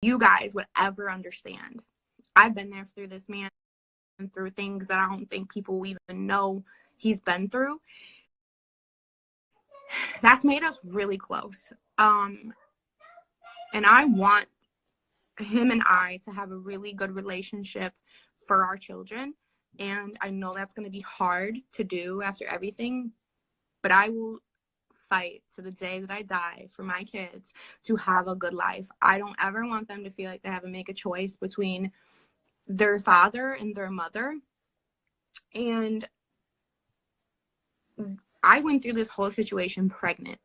you guys would ever understand. I've been there through this man, through things that I don't think people even know he's been through. That's made us really close. And I want him and I to have a really good relationship for our children. And I know that's going to be hard to do after everything, but I will fight to the day that I die for my kids to have a good life. I don't ever want them to feel like they have to make a choice between their father and their mother. And I went through this whole situation pregnant.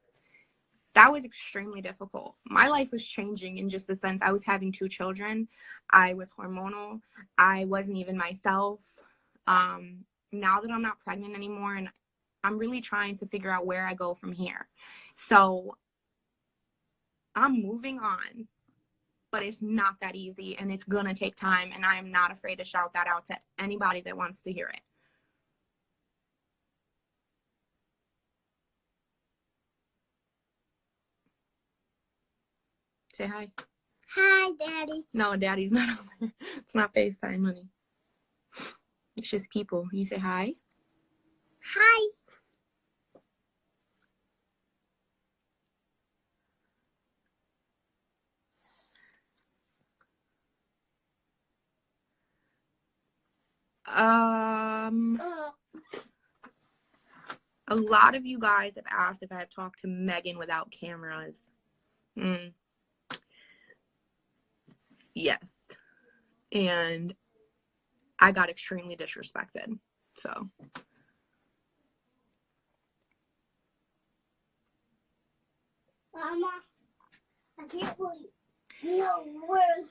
That was extremely difficult. My life was changing in just the sense I was having 2 children. I was hormonal. I wasn't even myself. Now that I'm not pregnant anymore, and I'm really trying to figure out where I go from here. So I'm moving on, but it's not that easy, and it's going to take time, and I am not afraid to shout that out to anybody that wants to hear it. Say hi. Hi, Daddy. No, Daddy's not over there. It's not FaceTime, honey. It's just people. You say hi. Hi. A lot of you guys have asked if I've talked to Megan without cameras. Yes. And I got extremely disrespected. So. Mama, I can't believe no word.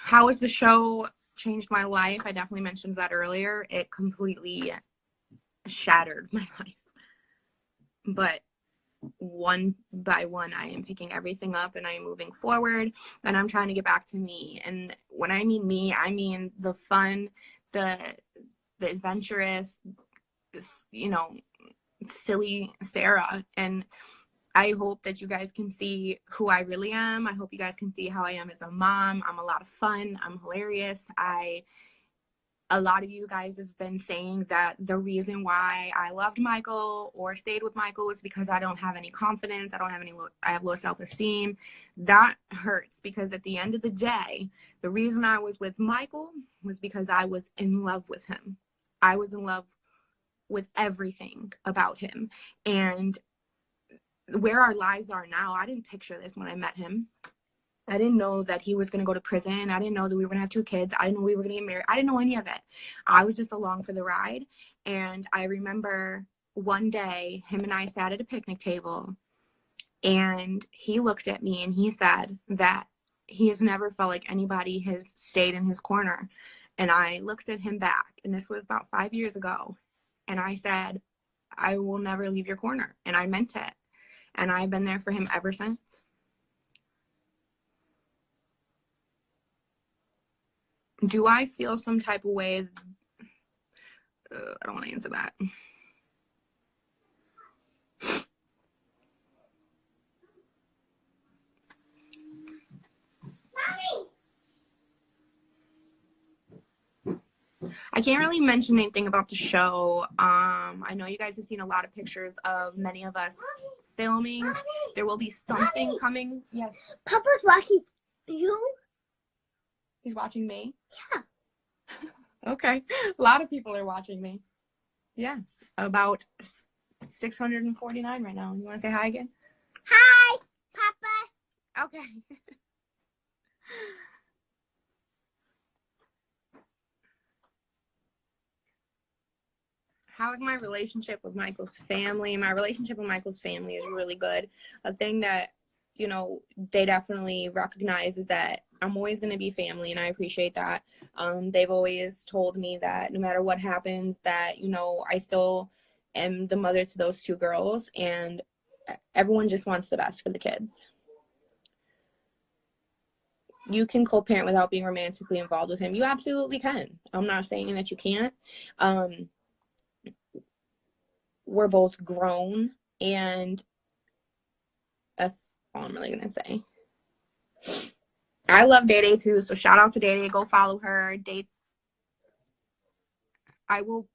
How has the show changed my life? I definitely mentioned that earlier. It completely shattered my life. But one by one, I am picking everything up and I am moving forward, and I'm trying to get back to me. And when I mean me, I mean the fun, the adventurous, silly Sarah. And I hope that you guys can see who I really am. I hope you guys can see how I am as a mom. I'm a lot of fun. I'm hilarious. A lot of you guys have been saying that the reason why I loved Michael or stayed with Michael is because I don't have any confidence. I have low self-esteem. That hurts, because at the end of the day, the reason I was with Michael was because I was in love with him. I was in love with everything about him. And where our lives are now, I didn't picture this when I met him. I didn't know that he was going to go to prison. I didn't know that we were going to have 2 kids. I didn't know we were going to get married. I didn't know any of it. I was just along for the ride. And I remember one day, him and I sat at a picnic table, and he looked at me and he said that he has never felt like anybody has stayed in his corner. And I looked at him back, and this was about 5 years ago. And I said, I will never leave your corner. And I meant it. And I've been there for him ever since. Do I feel some type of way? I don't want to answer that. I can't really mention anything about the show. I know you guys have seen a lot of pictures of many of us filming. There will be something coming. Yes. Papa's watching you. He's watching me? Yeah. Okay. A lot of people are watching me. Yes. About 649 right now. You want to say hi again? Hi, Papa. Okay. How is my relationship with Michael's family? My relationship with Michael's family is really good. A thing that, they definitely recognize is that I'm always going to be family, and I appreciate that. They've always told me that no matter what happens, that, I still am the mother to those 2 girls, and everyone just wants the best for the kids. You can co-parent without being romantically involved with him. You absolutely can. I'm not saying that you can't. We're both grown, and that's all I'm really going to say. I love Day Day too, so shout out to Day Day. Go follow her. I will.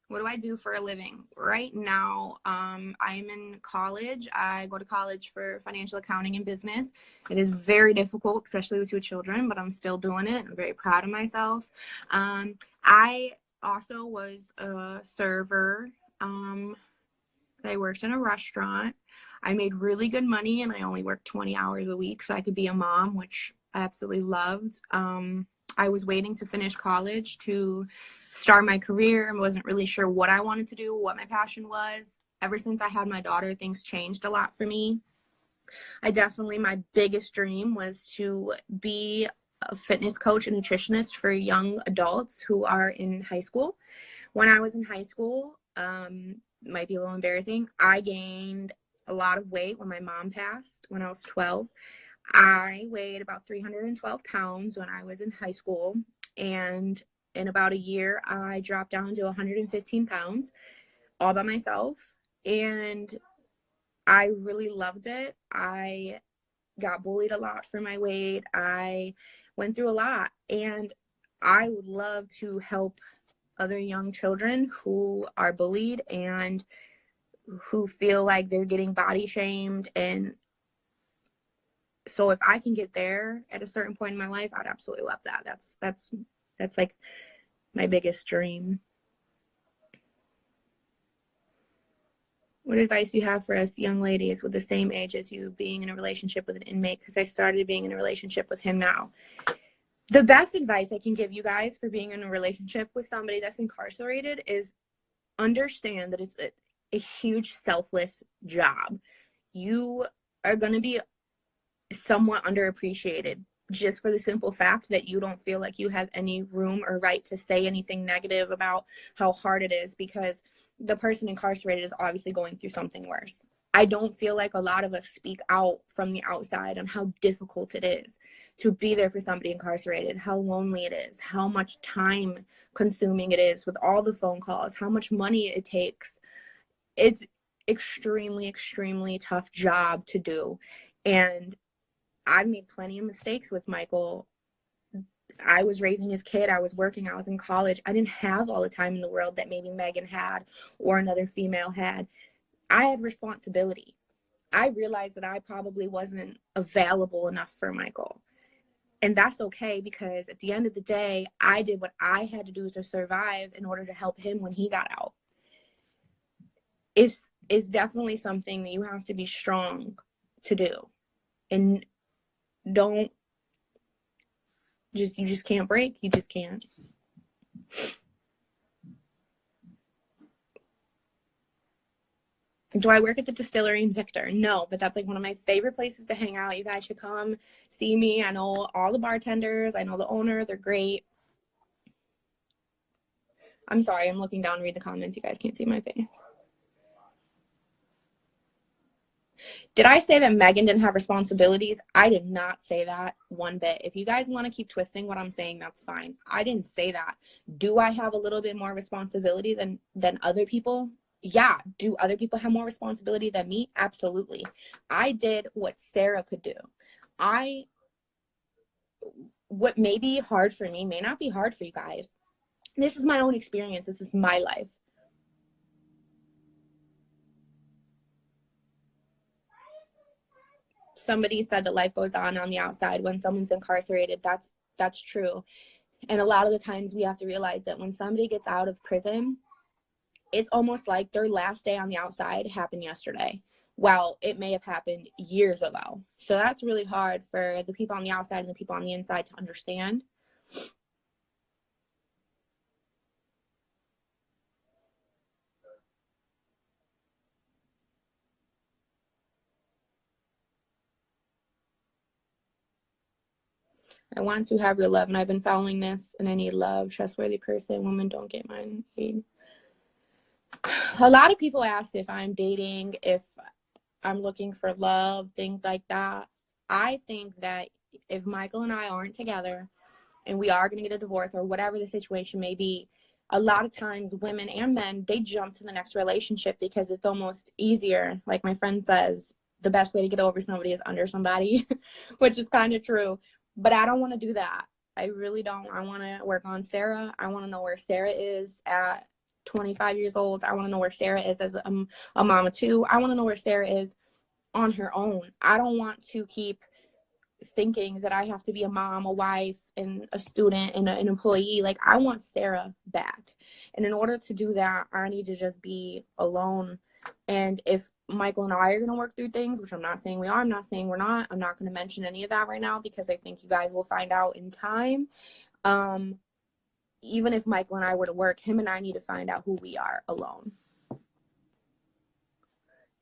What do I do for a living? Right now, I'm in college. I go to college for financial accounting and business. It is very difficult, especially with 2 children, but I'm still doing it. I'm very proud of myself. I also was a server. I worked in a restaurant. I made really good money, and I only worked 20 hours a week, so I could be a mom, which I absolutely loved. I was waiting to finish college to start my career and wasn't really sure what I wanted to do, what my passion was. Ever since I had my daughter, things changed a lot for me. My biggest dream was to be a fitness coach and nutritionist for young adults who are in high school. When I was in high school, might be a little embarrassing, I gained a lot of weight when my mom passed when I was 12. I weighed about 312 pounds when I was in high school, and in about a year, I dropped down to 115 pounds all by myself, and I really loved it. I got bullied a lot for my weight. I went through a lot, and I would love to help other young children who are bullied and who feel like they're getting body shamed. And so if I can get there at a certain point in my life, I'd absolutely love that. That's like my biggest dream. What advice do you have for us young ladies with the same age as you being in a relationship with an inmate? Because I started being in a relationship with him now. The best advice I can give you guys for being in a relationship with somebody that's incarcerated is understand that it's a huge selfless job. You are going to be somewhat underappreciated just for the simple fact that you don't feel like you have any room or right to say anything negative about how hard it is, because the person incarcerated is obviously going through something worse. I don't feel like a lot of us speak out from the outside on how difficult it is to be there for somebody incarcerated, how lonely it is, how much time consuming it is with all the phone calls, how much money it takes. It's extremely, extremely tough job to do. And I've made plenty of mistakes with Michael. I was raising his kid. I was working. I was in college. I didn't have all the time in the world that maybe Megan had or another female had. I had responsibility. I realized that I probably wasn't available enough for Michael. And that's okay, because at the end of the day, I did what I had to do to survive in order to help him when he got out. It's definitely something that you have to be strong to do. And don't you just can't break. You just can't. Do I work at the distillery in Victor? No, but that's like one of my favorite places to hang out. You guys should come see me. I know all the bartenders. I know the owner. They're great. I'm sorry. I'm looking down to read the comments. You guys can't see my face. Did I say that Megan didn't have responsibilities? I did not say that one bit. If you guys want to keep twisting what I'm saying, that's fine. I didn't say that. Do I have a little bit more responsibility than other people? Yeah. Do other people have more responsibility than me? Absolutely. I did what Sarah could do. What may be hard for me may not be hard for you guys. This is my own experience. This is my life. Somebody said that life goes on the outside when someone's incarcerated. That's true. And a lot of the times we have to realize that when somebody gets out of prison, it's almost like their last day on the outside happened yesterday. Well, it may have happened years ago. So that's really hard for the people on the outside and the people on the inside to understand. I want to have your love, and I've been following this, and I need love. Trustworthy person. Women don't get mine. A lot of people ask if I'm dating, if I'm looking for love, things like that. I think that if Michael and I aren't together, and we are going to get a divorce or whatever the situation may be, a lot of times women and men, they jump to the next relationship because it's almost easier. Like my friend says, the best way to get over somebody is under somebody, which is kind of true. But I don't want to do that. I really don't. I want to work on Sarah. I want to know where Sarah is at 25 years old. I want to know where Sarah is as a mama too. I want to know where Sarah is on her own. I don't want to keep thinking that I have to be a mom, a wife, and a student and an employee. Like, I want Sarah back. And in order to do that, I need to just be alone. And if Michael and I are going to work through things, which I'm not saying we are, I'm not saying we're not, I'm not going to mention any of that right now because I think you guys will find out in time. Even if Michael and I were to work, him and I need to find out who we are alone.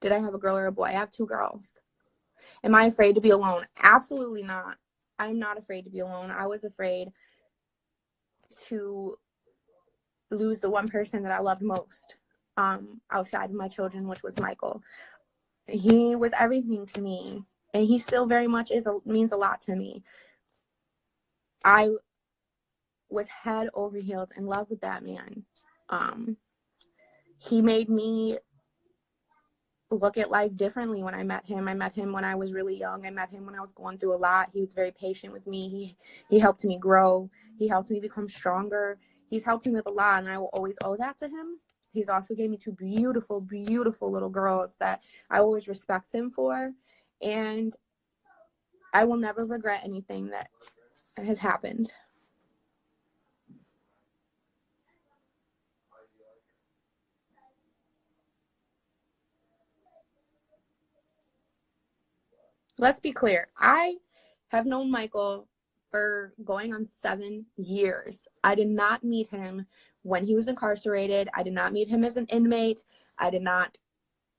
Did I have a girl or a boy? I have 2 girls. Am I afraid to be alone? Absolutely not. I'm not afraid to be alone. I was afraid to lose the one person that I loved most, outside of my children, which was Michael. He was everything to me, and he still very much means a lot to me. I was head over heels in love with that man. He made me look at life differently when I met him. I met him when I was really young. I met him when I was going through a lot. He was very patient with me. He helped me grow. He helped me become stronger. He's helped me with a lot, and I will always owe that to him. He's also gave me 2 beautiful, beautiful little girls that I always respect him for. And I will never regret anything that has happened. Let's be clear. I have known Michael for going on 7 years. I did not meet him when he was incarcerated. I did not meet him as an inmate. I did not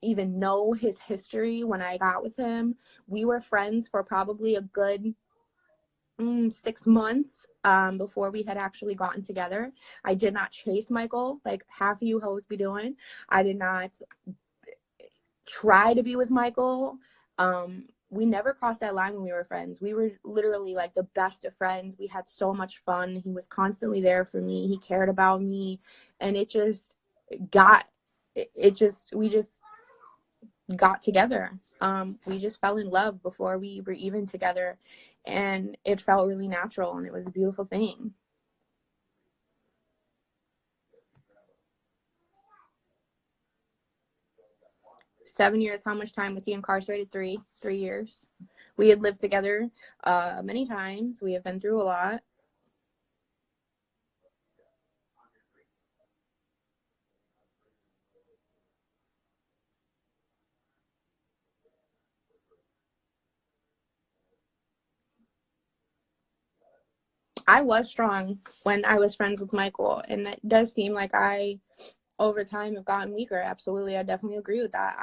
even know his history when I got with him. We were friends for probably a good 6 months before we had actually gotten together. I did not chase Michael like half of you hoes be doing. I did not try to be with Michael. We never crossed that line when we were friends. We were literally like the best of friends. We had so much fun. He was constantly there for me. He cared about me, and we just got together. We just fell in love before we were even together, and it felt really natural, and it was a beautiful thing. Seven years. How much time was he incarcerated? 3 years. We had lived together many times. We have been through a lot. I was strong when I was friends with Michael, and it does seem like I, over time, have gotten weaker. Absolutely. I definitely agree with that.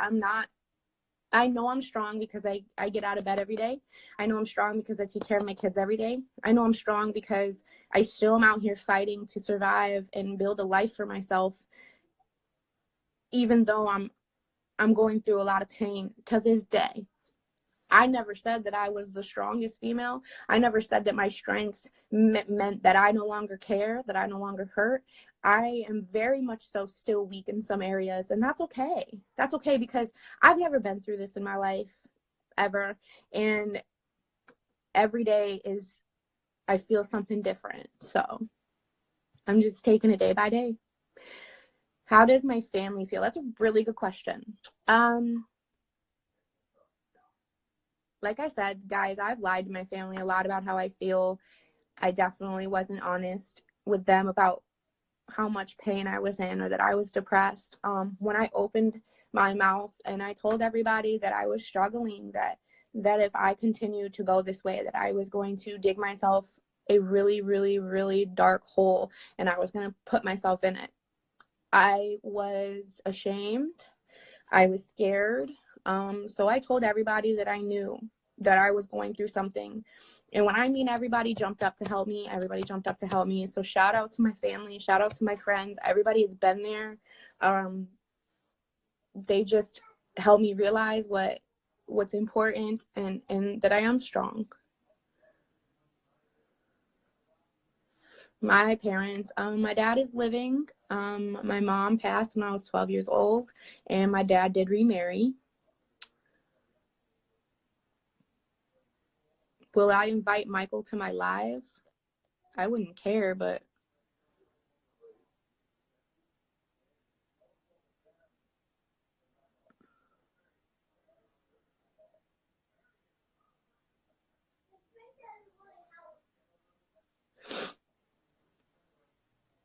I know I'm strong because I get out of bed every day. I know I'm strong because I take care of my kids every day. I know I'm strong because I still am out here fighting to survive and build a life for myself, even though I'm going through a lot of pain to this day. I never said that I was the strongest female. I never said that my strength meant that I no longer care, that I no longer hurt. I am very much so still weak in some areas, and that's okay. That's okay because I've never been through this in my life ever, and every day I feel something different. So I'm just taking it day by day. How does my family feel? That's a really good question. Like I said, guys, I've lied to my family a lot about how I feel. I definitely wasn't honest with them about how much pain I was in or that I was depressed. When I opened my mouth and I told everybody that I was struggling, that if I continued to go this way, that I was going to dig myself a really, really, really dark hole, and I was going to put myself in it. I was ashamed. I was scared. So I told everybody that I knew that I was going through something. And when I mean everybody jumped up to help me, everybody jumped up to help me. So shout out to my family, shout out to my friends. Everybody has been there. They just helped me realize what's important and that I am strong. My parents, my dad is living. My mom passed when I was 12 years old, and my dad did remarry. Will I invite Michael to my live? I wouldn't care, but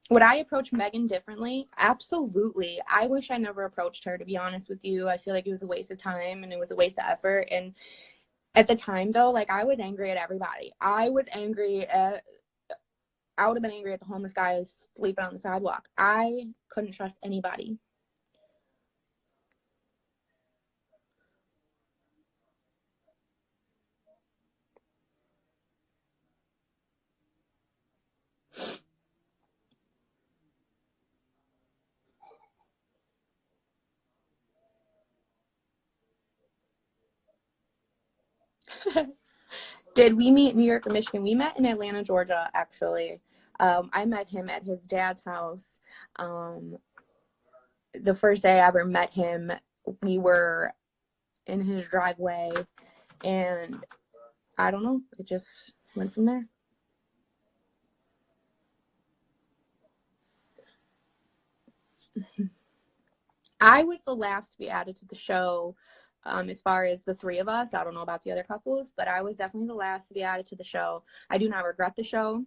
would I approach Megan differently? Absolutely. I wish I never approached her, to be honest with you. I feel like it was a waste of time and it was a waste of effort. And at the time, though, like, I was angry at everybody. I would have been angry at the homeless guy sleeping on the sidewalk. I couldn't trust anybody. Did we meet in New York or Michigan? We met in Atlanta, Georgia, actually. I met him at his dad's house. The first day I ever met him, we were in his driveway, and I don't know, it just went from there. I was the last to be added to the show. As far as the three of us, I don't know about the other couples, but I was definitely the last to be added to the show. I do not regret the show.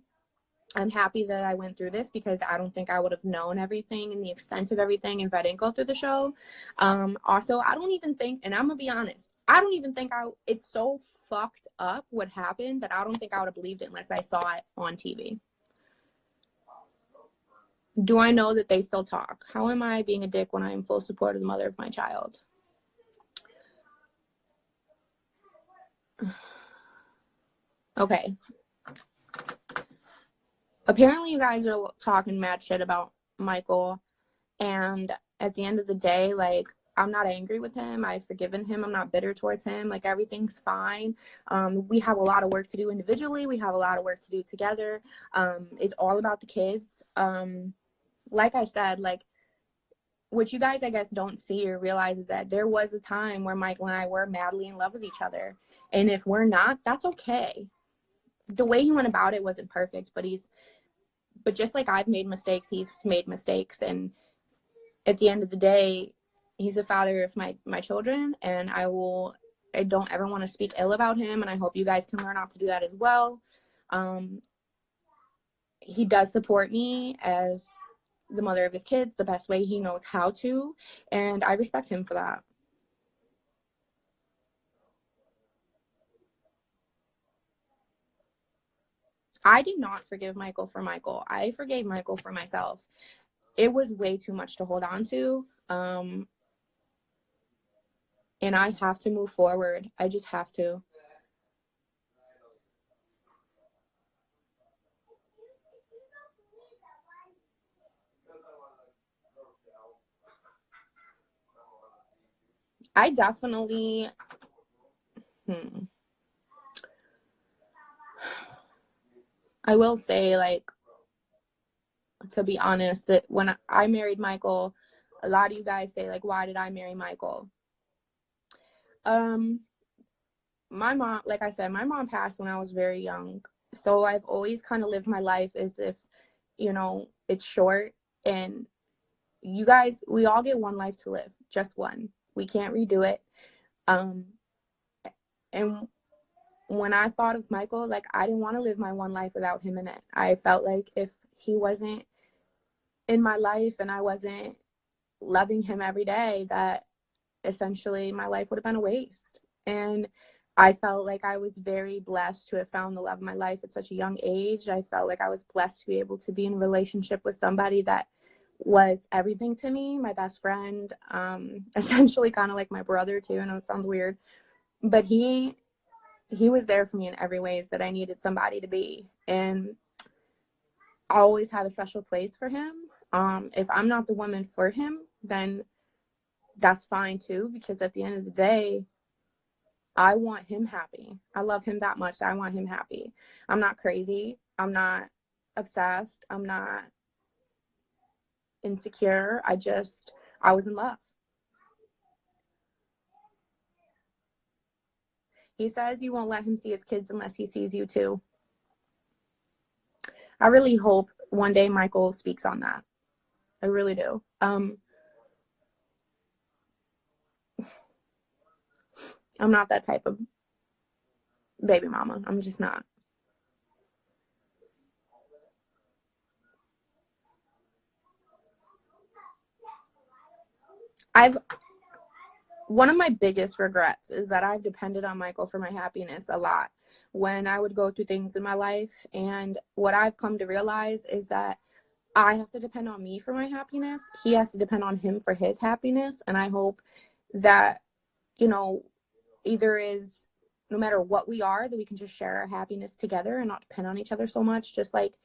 I'm happy that I went through this because I don't think I would have known everything and the extent of everything if I didn't go through the show. Also, I don't even think, and I'm gonna be honest, I don't even think it's so fucked up what happened that I don't think I would have believed it unless I saw it on TV. Do I know that they still talk? How am I being a dick when I am full support of the mother of my child? Okay. Apparently you guys are talking mad shit about Michael, and at the end of the day, like, I'm not angry with him. I've forgiven him. I'm not bitter towards him. Like, everything's fine. We have a lot of work to do individually. We have a lot of work to do together. It's all about the kids. Like I said, like, what you guys, I guess, don't see or realize is that there was a time where Michael and I were madly in love with each other. And if we're not, that's okay. The way he went about it wasn't perfect, but just like I've made mistakes, he's made mistakes. And at the end of the day, he's the father of my children, and I don't ever want to speak ill about him, and I hope you guys can learn not to do that as well. He does support me as the mother of his kids the best way he knows how to, and I respect him for that. I did not forgive Michael for Michael. I forgave Michael for myself. It was way too much to hold on to. And I have to move forward. I just have to. I definitely, I will say, like, to be honest, that when I married Michael, a lot of you guys say, like, why did I marry Michael? My mom, like I said, my mom passed when I was very young. So I've always kind of lived my life as if, it's short, and you guys, we all get one life to live, just one. We can't redo it. And when I thought of Michael, like, I didn't want to live my one life without him in it. I felt like if he wasn't in my life and I wasn't loving him every day, that essentially my life would have been a waste. And I felt like I was very blessed to have found the love of my life at such a young age. I felt like I was blessed to be able to be in a relationship with somebody that was everything to me, my best friend, essentially kind of like my brother too. I know it sounds weird, but he was there for me in every ways that I needed somebody to be. And I always have a special place for him. If I'm not the woman for him, then that's fine too, because at the end of the day, I want him happy. I love him that much. I want him happy. I'm not crazy. I'm not obsessed. I'm not insecure. I was in love. He says you won't let him see his kids unless he sees you too. I really hope one day Michael speaks on that. I really do. I'm not that type of baby mama. I'm just not. One of my biggest regrets is that I've depended on Michael for my happiness a lot when I would go through things in my life. And what I've come to realize is that I have to depend on me for my happiness. He has to depend on him for his happiness. And I hope that, either is, no matter what we are, that we can just share our happiness together and not depend on each other so much. Just like,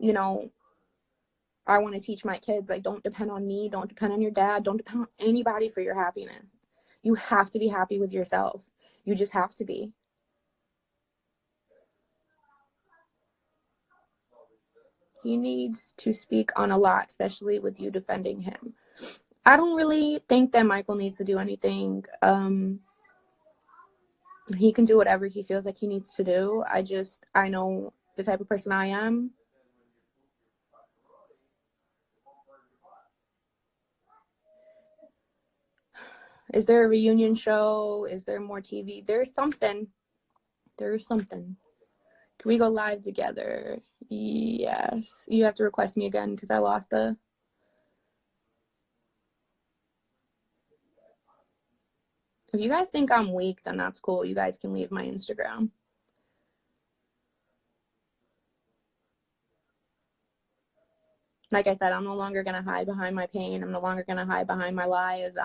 I want to teach my kids, like, don't depend on me. Don't depend on your dad. Don't depend on anybody for your happiness. You have to be happy with yourself. You just have to be. He needs to speak on a lot, especially with you defending him. I don't really think that Michael needs to do anything. He can do whatever he feels like he needs to do. I know the type of person I am. Is there a reunion show? Is there more TV? There's something. Can we go live together? Yes. You have to request me again because I lost the... If you guys think I'm weak, then that's cool. You guys can leave my Instagram. Like I said, I'm no longer going to hide behind my pain. I'm no longer going to hide behind my lies.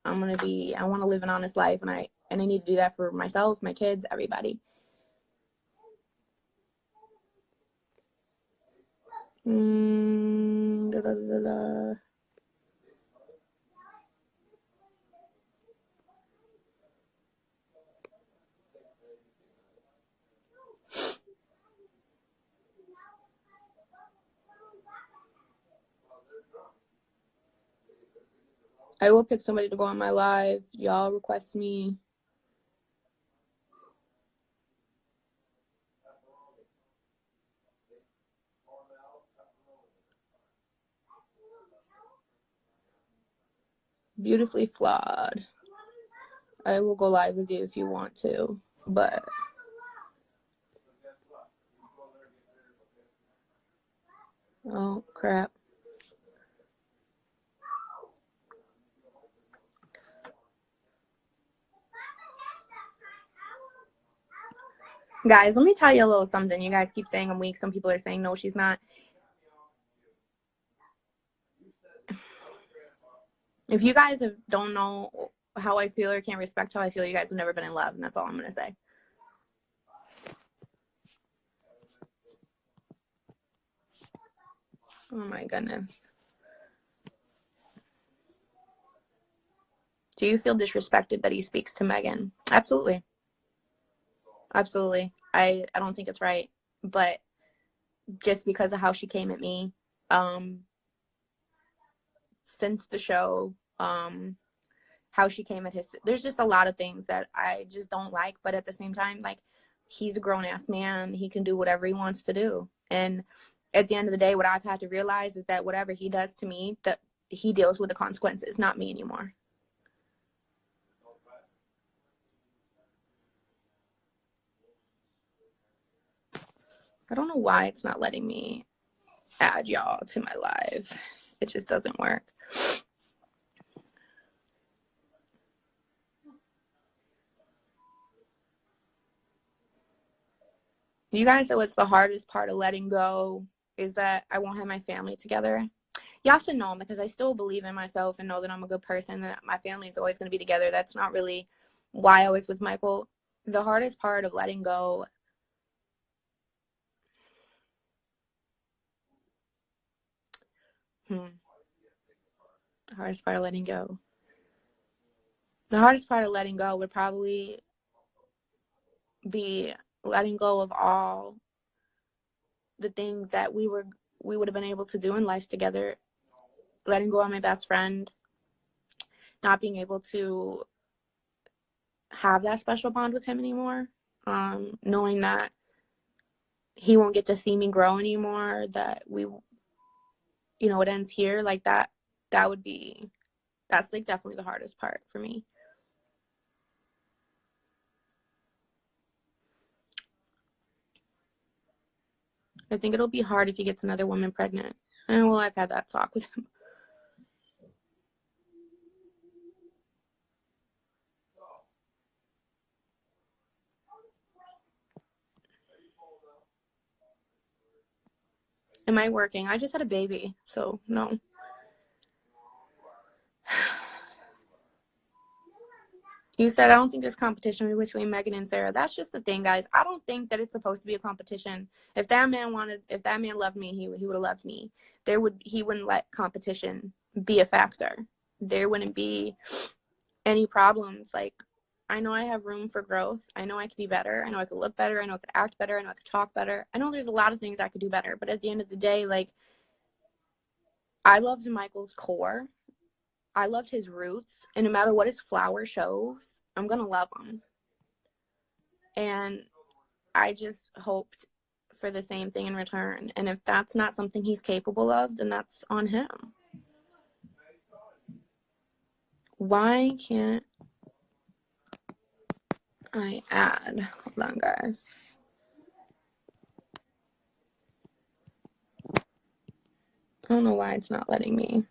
I want to live an honest life, and I need to do that for myself, my kids, everybody. I will pick somebody to go on my live. Y'all request me. Beautifully flawed. I will go live with you if you want to, but oh crap. Guys, let me tell you a little something. You guys keep saying I'm weak. Some people are saying no, she's not. If you guys don't know how I feel or can't respect how I feel, you guys have never been in love, and that's all I'm going to say. Oh my goodness. Do you feel disrespected that he speaks to Megan? Absolutely. Absolutely. I don't think it's right, but just because of how she came at me since the show, how she came at there's just a lot of things that I just don't like, but at the same time, like, he's a grown-ass man. He can do whatever he wants to do. And at the end of the day, what I've had to realize is that whatever he does to me, that he deals with the consequences, not me anymore. I don't know why it's not letting me add y'all to my live. It just doesn't work. You guys know what's the hardest part of letting go is that I won't have my family together. Yes and no, because I still believe in myself and know that I'm a good person and that my family is always going to be together. That's not really why I was with Michael. The hardest part of letting go The hardest part of letting go. The hardest part of letting go would probably be letting go of all the things that we would have been able to do in life together, letting go of my best friend, not being able to have that special bond with him anymore, knowing that he won't get to see me grow anymore, that we, it ends here, like that's like definitely the hardest part for me. I think it'll be hard if he gets another woman pregnant. And well, I've had that talk with him. Am I working? I just had a baby, so no. You said, I don't think there's competition between Megan and Sarah. That's just the thing, guys. I don't think that it's supposed to be a competition. If that man loved me, he would have loved me. He wouldn't let competition be a factor. There wouldn't be any problems. Like, I know I have room for growth. I know I could be better. I know I could look better. I know I could act better. I know I could talk better. I know there's a lot of things I could do better. But at the end of the day, like, I loved Michael's core. I loved his roots, and no matter what his flower shows, I'm gonna love him. And I just hoped for the same thing in return. And if that's not something he's capable of, then that's on him. Why can't I add? Hold on, guys. I don't know why it's not letting me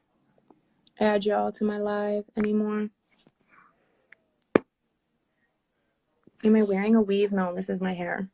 add y'all to my live anymore. Am I wearing a weave? No, this is my hair.